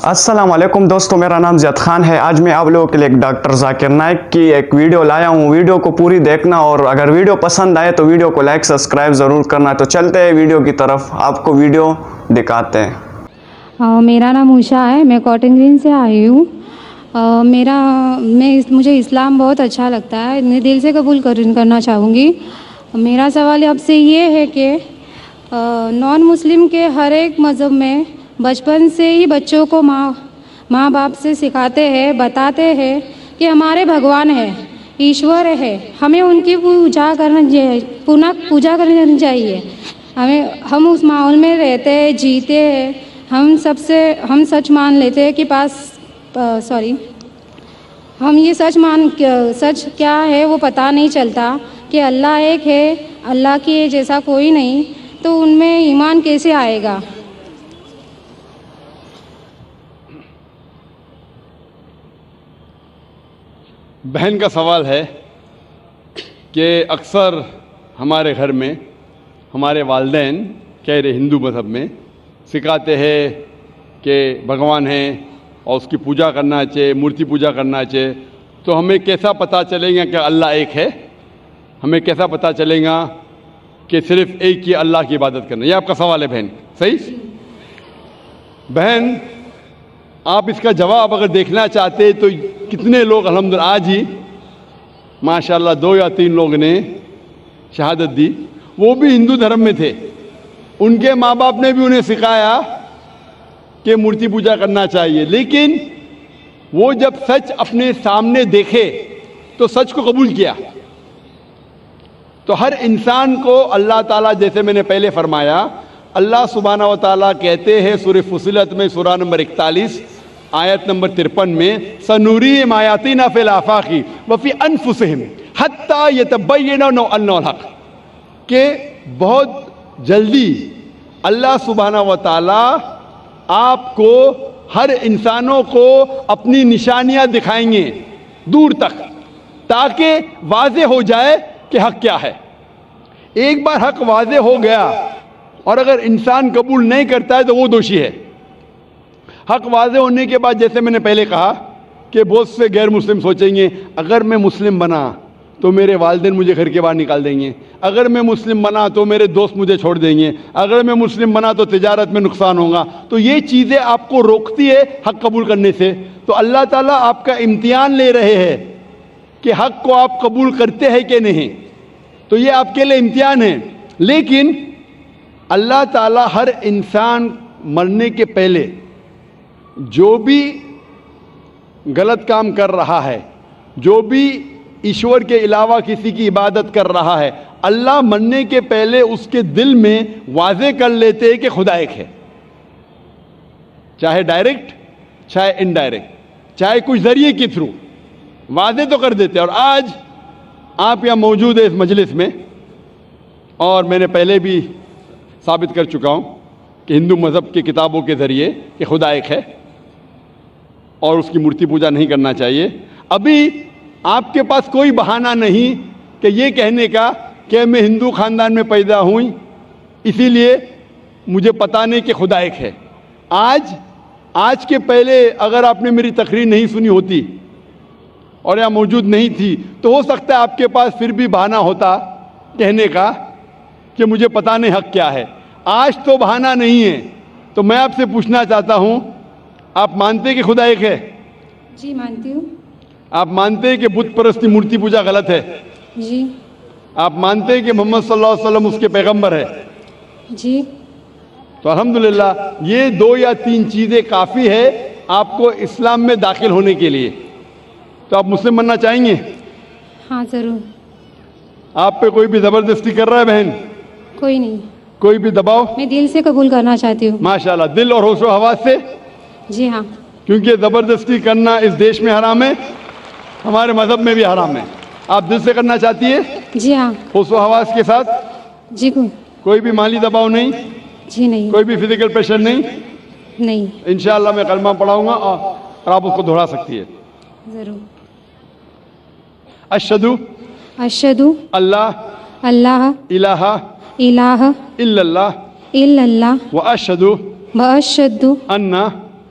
السلام علیکم دوستو، میرا نام زیاد خان ہے۔ آج میں آپ لوگوں کے لیے ایک ڈاکٹر ذاکر نائک کی ایک ویڈیو لایا ہوں۔ ویڈیو کو پوری دیکھنا اور اگر ویڈیو پسند آئے تو ویڈیو کو لائک سبسکرائب ضرور کرنا۔ تو چلتے ہیں ویڈیو کی طرف، آپ کو ویڈیو دکھاتے ہیں۔ میرا نام اوشا ہے، میں کاٹن گرین سے آئی ہوں۔ مجھے اسلام بہت اچھا لگتا ہے، میں دل سے قبول کرنا چاہوں گی۔ میرا سوال آپ سے یہ ہے کہ نان مسلم کے ہر ایک مذہب میں بچپن سے ہی بچوں کو ماں باپ سے سکھاتے ہیں، بتاتے ہیں کہ ہمارے بھگوان ہے، ایشور ہے، ہمیں ان کی پوجا کرنی چاہیے۔ ہم اس ماحول میں رہتے ہیں، جیتے ہیں، ہم سچ مان لیتے ہیں کہ ہم یہ سچ کیا ہے وہ پتہ نہیں چلتا کہ اللہ ایک ہے، اللہ کے جیسا کوئی نہیں، تو ان میں ایمان کیسے آئے گا؟ بہن کا سوال ہے کہ اکثر ہمارے گھر میں ہمارے والدین ہندو مذہب میں سکھاتے ہیں کہ بھگوان ہیں اور اس کی پوجا کرنا چاہیے، مورتی پوجا کرنا چاہیے۔ تو ہمیں کیسا پتہ چلے گا کہ اللہ ایک ہے؟ ہمیں کیسا پتہ چلے گا کہ صرف ایک ہی اللہ کی عبادت کرنا؟ یہ آپ کا سوال ہے بہن، صحیح؟ بہن، آپ اس کا جواب اگر دیکھنا چاہتے تو کتنے لوگ الحمدللہ آج ہی ماشاءاللہ 2 یا 3 لوگ نے شہادت دی، وہ بھی ہندو دھرم میں تھے۔ ان کے ماں باپ نے بھی انہیں سکھایا کہ مورتی پوجا کرنا چاہیے، لیکن وہ جب سچ اپنے سامنے دیکھے تو سچ کو قبول کیا۔ تو ہر انسان کو اللہ تعالیٰ، جیسے میں نے پہلے فرمایا، اللہ سبحانہ و تعالیٰ کہتے ہیں سورہ فصلت میں سورہ نمبر 41 آیت نمبر 53 میں سنوریم آیاتنا فی الآفاق وفی انفسہم حتی یتبین انہ الحق، کہ بہت جلدی اللہ سبحانہ و تعالیٰ آپ کو، ہر انسانوں کو اپنی نشانیاں دکھائیں گے دور تک، تاکہ واضح ہو جائے کہ حق کیا ہے۔ ایک بار حق واضح ہو گیا اور اگر انسان قبول نہیں کرتا ہے تو وہ دوشی ہے۔ حق واضح ہونے کے بعد، جیسے میں نے پہلے کہا کہ بہت سے غیر مسلم سوچیں گے اگر میں مسلم بنا تو میرے والدین مجھے گھر کے باہر نکال دیں گے، اگر میں مسلم بنا تو میرے دوست مجھے چھوڑ دیں گے، اگر میں مسلم بنا تو تجارت میں نقصان ہوگا۔ تو یہ چیزیں آپ کو روکتی ہے حق قبول کرنے سے۔ تو اللہ تعالیٰ آپ کا امتحان لے رہے ہیں کہ حق کو آپ قبول کرتے ہیں کہ نہیں۔ تو یہ آپ کے لیے امتحان ہے، لیکن اللہ تعالیٰ ہر انسان مرنے کے پہلے جو بھی غلط کام کر رہا ہے، جو بھی ایشور کے علاوہ کسی کی عبادت کر رہا ہے، اللہ مرنے کے پہلے اس کے دل میں واضح کر لیتے ہیں کہ خدا ایک ہے، چاہے ڈائریکٹ چاہے انڈائریکٹ، چاہے کچھ ذریعے کے تھرو واضح تو کر دیتے ہیں۔ اور آج آپ یہاں موجود ہیں اس مجلس میں، اور میں نے پہلے بھی ثابت کر چکا ہوں کہ ہندو مذہب کی کتابوں کے ذریعے کہ خدا ایک ہے اور اس کی مورتی پوجا نہیں کرنا چاہیے۔ ابھی آپ کے پاس کوئی بہانہ نہیں کہ یہ کہنے کا کہ میں ہندو خاندان میں پیدا ہوں اسی لیے مجھے پتہ نہیں کہ خدا ایک ہے۔ آج کے پہلے اگر آپ نے میری تقریر نہیں سنی ہوتی اور یہاں موجود نہیں تھی تو ہو سکتا ہے آپ کے پاس پھر بھی بہانہ ہوتا کہنے کا کہ مجھے پتہ نہیں حق کیا ہے۔ آج تو بہانہ نہیں ہے۔ تو میں آپ سے پوچھنا چاہتا ہوں، آپ مانتے ہیں کہ خدا ایک ہے؟ جی مانتی ہوں۔ آپ آپ مانتے ہیں کہ بت پرستی مورتی پوجا غلط ہے؟ جی۔ آپ مانتے ہیں کہ محمد صلی اللہ علیہ وسلم اس کے پیغمبر ہے؟ جی۔ تو الحمدللہ یہ 2 یا 3 چیزیں کافی ہے آپ کو اسلام میں داخل ہونے کے لیے۔ تو آپ مسلم بننا چاہیں گے؟ ہاں ضرور۔ آپ پہ کوئی بھی زبردستی کر رہا ہے بہن؟ کوئی نہیں، کوئی بھی دباؤ؟ میں دل سے قبول کرنا چاہتی ہوں۔ ماشاءاللہ، دل اور ہوش و حواس سے؟ جی ہاں۔ کیونکہ زبردستی کرنا اس دیش میں حرام ہے، ہمارے مذہب میں بھی حرام ہے۔ آپ دل سے کرنا چاہتی ہے؟ جی ہاں۔ ہوش و حواس کے ساتھ؟ جی کوئی بھی مالی دباؤ نہیں؟ جی نہیں۔ کوئی بھی فزیکل پریشر نہیں؟ نہیں۔ انشاءاللہ میں کلمہ پڑھاؤں گا اور آپ اس کو دہرا سکتی ہے۔ ضرور۔ اشہدو اشہدو اللہ اللہ الہ الہ الا اللہ الا اللہ واشہدو واشہدو ان